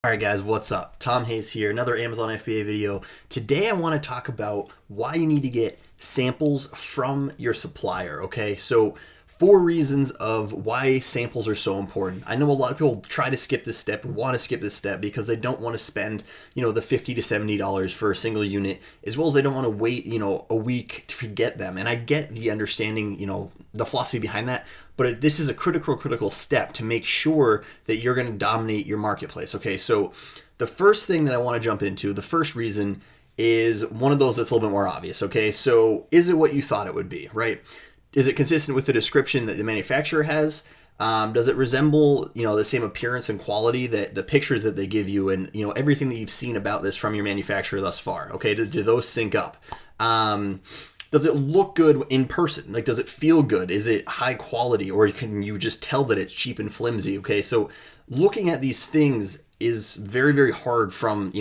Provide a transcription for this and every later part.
Alright guys, what's up? Tom Hayes here, another Amazon FBA video. Today I want to talk about why you need to get samples from your supplier, okay? So 4 reasons of why samples are so important. I know a lot of people try to skip this step, want to skip this step because they don't want to spend, the $50 to $70 for a single unit, as well as they don't want to wait, a week to get them. And I get the understanding, the philosophy behind that, but this is a critical step to make sure that you're going to dominate your marketplace. Okay, so the first thing that I want to jump into, the first reason, is one of those that's a little bit more obvious. Okay, so is it what you thought it would be, right? Is it consistent with the description that the manufacturer has? Does it resemble, the same appearance and quality that the pictures that they give you and, everything that you've seen about this from your manufacturer thus far? Okay, do those sync up? Does it look good in person? Like, does it feel good? Is it high quality, or can you just tell that it's cheap and flimsy? Okay, so looking at these things is very hard from,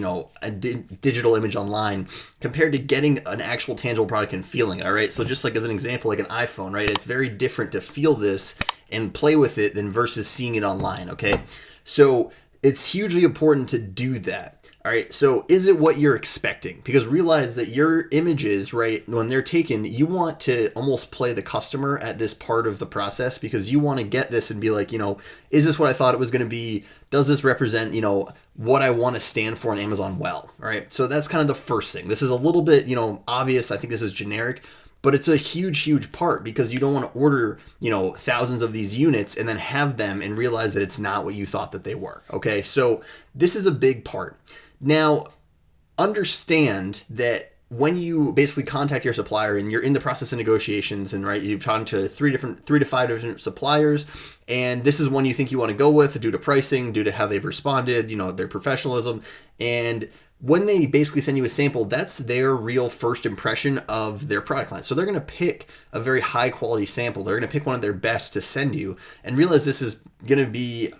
a digital image online compared to getting an actual tangible product and feeling it. All right, so just like as an example, like an iPhone, right? It's very different to feel this and play with it than versus seeing it online. Okay, so it's hugely important to do that. All right, so is it what you're expecting? Because realize that your images, right, when they're taken, you want to almost play the customer at this part of the process, because you want to get this and be like, is this what I thought it was going to be? Does this represent, what I want to stand for on Amazon well? All right, so that's kind of the first thing. This is a little bit, obvious. I think this is generic, but it's a huge part, because you don't want to order, thousands of these units and then have them and realize that it's not what you thought that they were. Okay, so this is a big part. Now, understand that when you basically contact your supplier and you're in the process of negotiations, and right, you've talked to three to five different suppliers, and this is one you think you want to go with due to pricing, due to how they've responded, their professionalism. And when they basically send you a sample, that's their real first impression of their product line. So they're going to pick a very high quality sample. They're going to pick one of their best to send you and realize this is going to be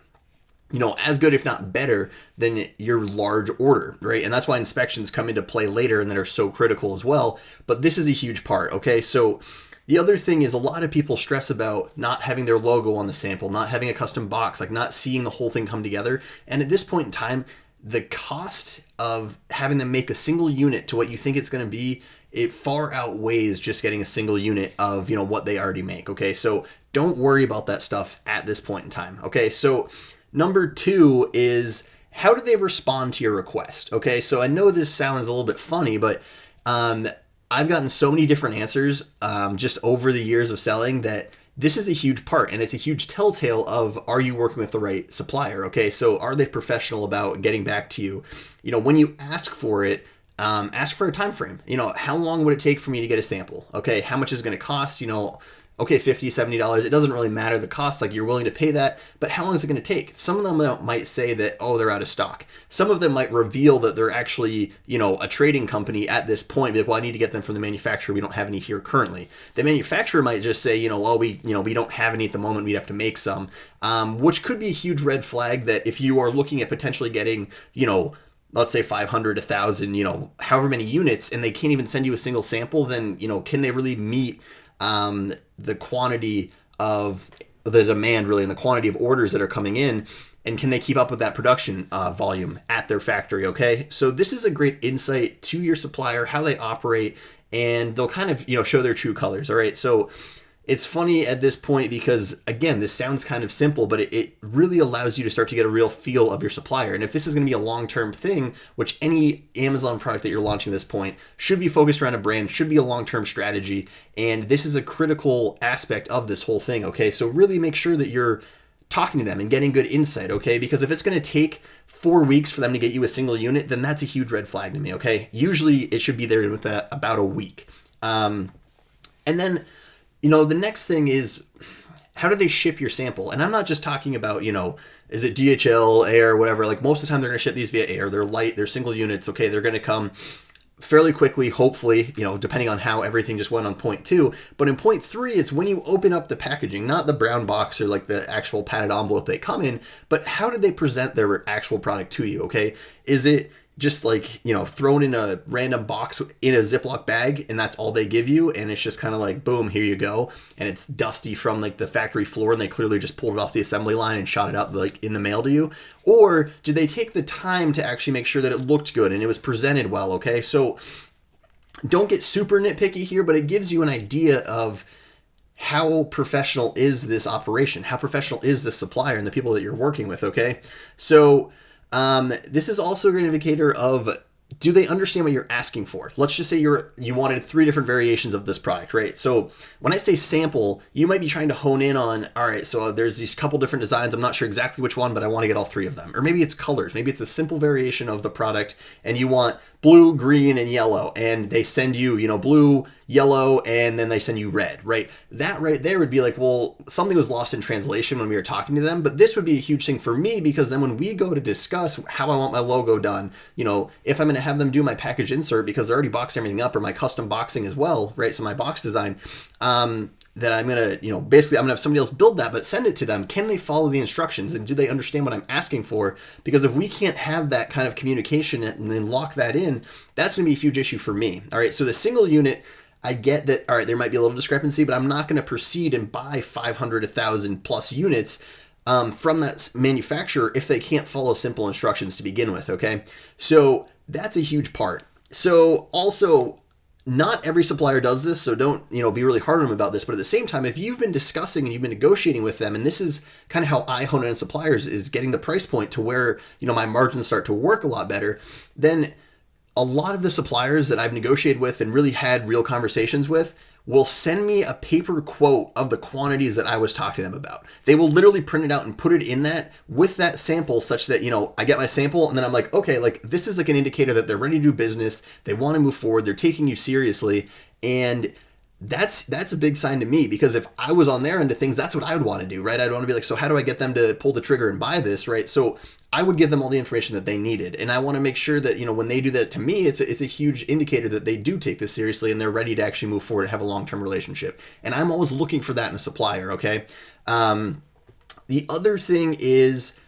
as good, if not better, than your large order, right? And that's why inspections come into play later and that are so critical as well. But this is a huge part, okay? So the other thing is, a lot of people stress about not having their logo on the sample, not having a custom box, like not seeing the whole thing come together. And at this point in time, the cost of having them make a single unit to what you think it's going to be, it far outweighs just getting a single unit of, what they already make, okay? So don't worry about that stuff at this point in time, okay? So number two is, how do they respond to your request? Okay, so I know this sounds a little bit funny, but I've gotten so many different answers just over the years of selling that this is a huge part, and it's a huge telltale of, are you working with the right supplier? Okay, so are they professional about getting back to you? When you ask for it, ask for a time frame. How long would it take for me to get a sample? Okay, how much is it going to cost? Okay, $50, $70, it doesn't really matter the cost, like you're willing to pay that, but how long is it going to take? Some of them might say that, they're out of stock. Some of them might reveal that they're actually, a trading company at this point, be like, well, I need to get them from the manufacturer, we don't have any here currently. The manufacturer might just say, we don't have any at the moment, we'd have to make some, which could be a huge red flag that if you are looking at potentially getting, let's say 500, 1,000, however many units, and they can't even send you a single sample, then, can they really meet the quantity of the demand, really, and the quantity of orders that are coming in, and can they keep up with that production volume at their factory? Okay, so this is a great insight to your supplier, how they operate, and they'll kind of show their true colors. All right, so it's funny at this point because, again, this sounds kind of simple, but it really allows you to start to get a real feel of your supplier. And if this is going to be a long-term thing, which any Amazon product that you're launching at this point should be focused around a brand, should be a long-term strategy, and this is a critical aspect of this whole thing, okay? So really make sure that you're talking to them and getting good insight, okay? Because if it's going to take 4 weeks for them to get you a single unit, then that's a huge red flag to me, okay? Usually it should be there with about a week. And then the next thing is, how do they ship your sample? And I'm not just talking about, is it DHL, air, whatever. Like, most of the time they're going to ship these via air. They're light, they're single units. Okay, they're going to come fairly quickly, hopefully, depending on how everything just went on point 2. But in point 3, it's when you open up the packaging, not the brown box or like the actual padded envelope they come in, but how did they present their actual product to you, okay? Is it just like, thrown in a random box in a Ziploc bag, and that's all they give you, and it's just kind of like, boom, here you go, and it's dusty from like the factory floor, and they clearly just pulled it off the assembly line and shot it out like in the mail to you? Or did they take the time to actually make sure that it looked good and it was presented well? Okay, so don't get super nitpicky here, but it gives you an idea of how professional is this operation, how professional is this supplier and the people that you're working with. Okay, so this is also an indicator of, do they understand what you're asking for? Let's just say you wanted 3 different variations of this product, right? So when I say sample, you might be trying to hone in on, all right, so there's these couple different designs. I'm not sure exactly which one, but I want to get all 3 of them. Or maybe it's colors. Maybe it's a simple variation of the product, and you want blue, green, and yellow, and they send you, blue, yellow, and then they send you red, right? That right there would be like, well, something was lost in translation when we were talking to them, but this would be a huge thing for me, because then when we go to discuss how I want my logo done, if I'm going to have them do my package insert, because they're already boxed everything up, or my custom boxing as well, right? So my box design, that I'm going to, basically I'm going to have somebody else build that, but send it to them. Can they follow the instructions, and do they understand what I'm asking for? Because if we can't have that kind of communication and then lock that in, that's going to be a huge issue for me. All right. So the single unit, I get that, all right, there might be a little discrepancy, but I'm not going to proceed and buy 500, 1,000 plus units from that manufacturer if they can't follow simple instructions to begin with. Okay. So that's a huge part. So also, not every supplier does this, so don't, be really hard on them about this. But at the same time, if you've been discussing and you've been negotiating with them, and this is kind of how I hone in on suppliers, is getting the price point to where, my margins start to work a lot better, then a lot of the suppliers that I've negotiated with and really had real conversations with will send me a paper quote of the quantities that I was talking to them about. They will literally print it out and put it in that with that sample, such that, I get my sample and then I'm like, okay, like this is like an indicator that they're ready to do business. They want to move forward. They're taking you seriously. And that's a big sign to me, because if I was on their end of things, that's what I would want to do, right? I'd want to be like, so how do I get them to pull the trigger and buy this, right? So I would give them all the information that they needed. And I want to make sure that, when they do that to me, it's a huge indicator that they do take this seriously and they're ready to actually move forward and have a long-term relationship. And I'm always looking for that in a supplier, okay? The other thing is,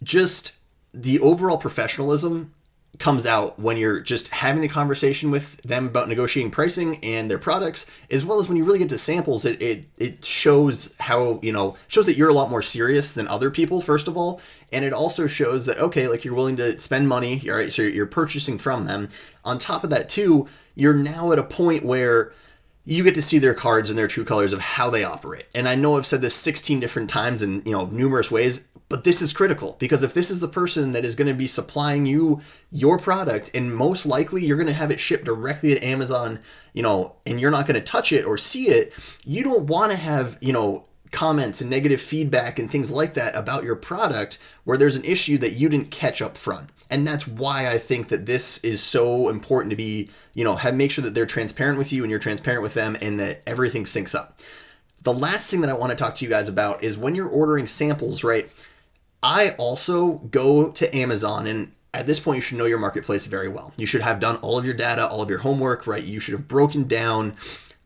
just the overall professionalism comes out when you're just having the conversation with them about negotiating pricing and their products, as well as when you really get to samples. It shows how, shows that you're a lot more serious than other people, first of all. And it also shows that, okay, like you're willing to spend money, right? So you're purchasing from them. On top of that too, you're now at a point where you get to see their cards and their true colors of how they operate. And I know I've said this 16 different times in, numerous ways, but this is critical, because if this is the person that is going to be supplying you your product, and most likely you're going to have it shipped directly at Amazon, and you're not going to touch it or see it, you don't want to have, comments and negative feedback and things like that about your product where there's an issue that you didn't catch up front. And that's why I think that this is so important to be, make sure that they're transparent with you and you're transparent with them, and that everything syncs up. The last thing that I want to talk to you guys about is when you're ordering samples, right? I also go to Amazon, and at this point, you should know your marketplace very well. You should have done all of your data, all of your homework, right? You should have broken down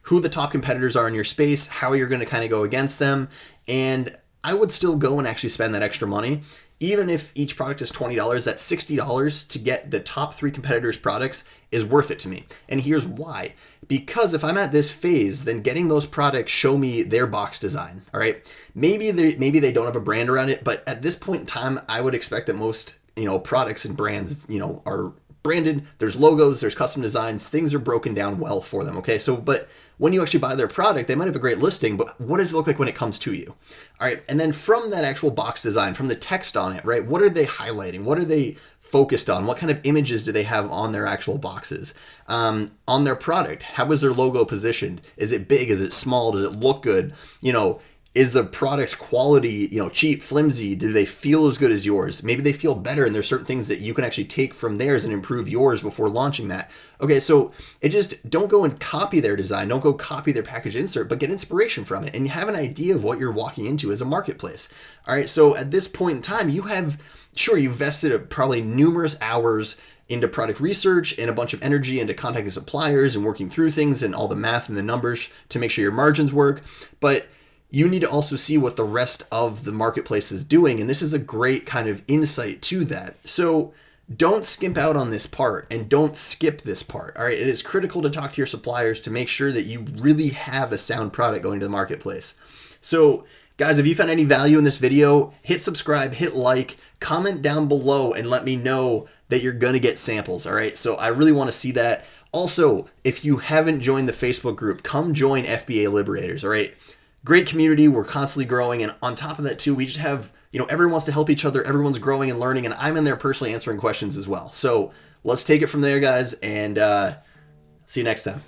who the top competitors are in your space, how you're going to kind of go against them. And I would still go and actually spend that extra money. Even if each product is $20, that's $60 to get the top 3 competitors' products is worth it to me. And here's why. Because if I'm at this phase, then getting those products show me their box design, all right? Maybe they don't have a brand around it, but at this point in time, I would expect that most, products and brands, are branded. There's logos, there's custom designs, things are broken down well for them, okay? So, but when you actually buy their product, they might have a great listing, but what does it look like when it comes to you? All right, and then from that actual box design, from the text on it, right, what are they highlighting? What are they focused on? What kind of images do they have on their actual boxes? On their product, how is their logo positioned? Is it big? Is it small? Does it look good? Is the product quality, cheap, flimsy? Do they feel as good as yours? Maybe they feel better, and there's certain things that you can actually take from theirs and improve yours before launching that. Okay, so don't go and copy their design. Don't go copy their package insert, but get inspiration from it and have an idea of what you're walking into as a marketplace. All right, so at this point in time, you've vested probably numerous hours into product research and a bunch of energy into contacting suppliers and working through things and all the math and the numbers to make sure your margins work. But you need to also see what the rest of the marketplace is doing. And this is a great kind of insight to that. So don't skimp out on this part and don't skip this part. All right, it is critical to talk to your suppliers to make sure that you really have a sound product going to the marketplace. So guys, if you found any value in this video, hit subscribe, hit like, comment down below and let me know that you're gonna get samples. All right, so I really want to see that. Also, if you haven't joined the Facebook group, come join FBA Liberators. All right, great community, we're constantly growing, and on top of that too, we just have, everyone wants to help each other, everyone's growing and learning, and I'm in there personally answering questions as well. So let's take it from there, guys, and see you next time.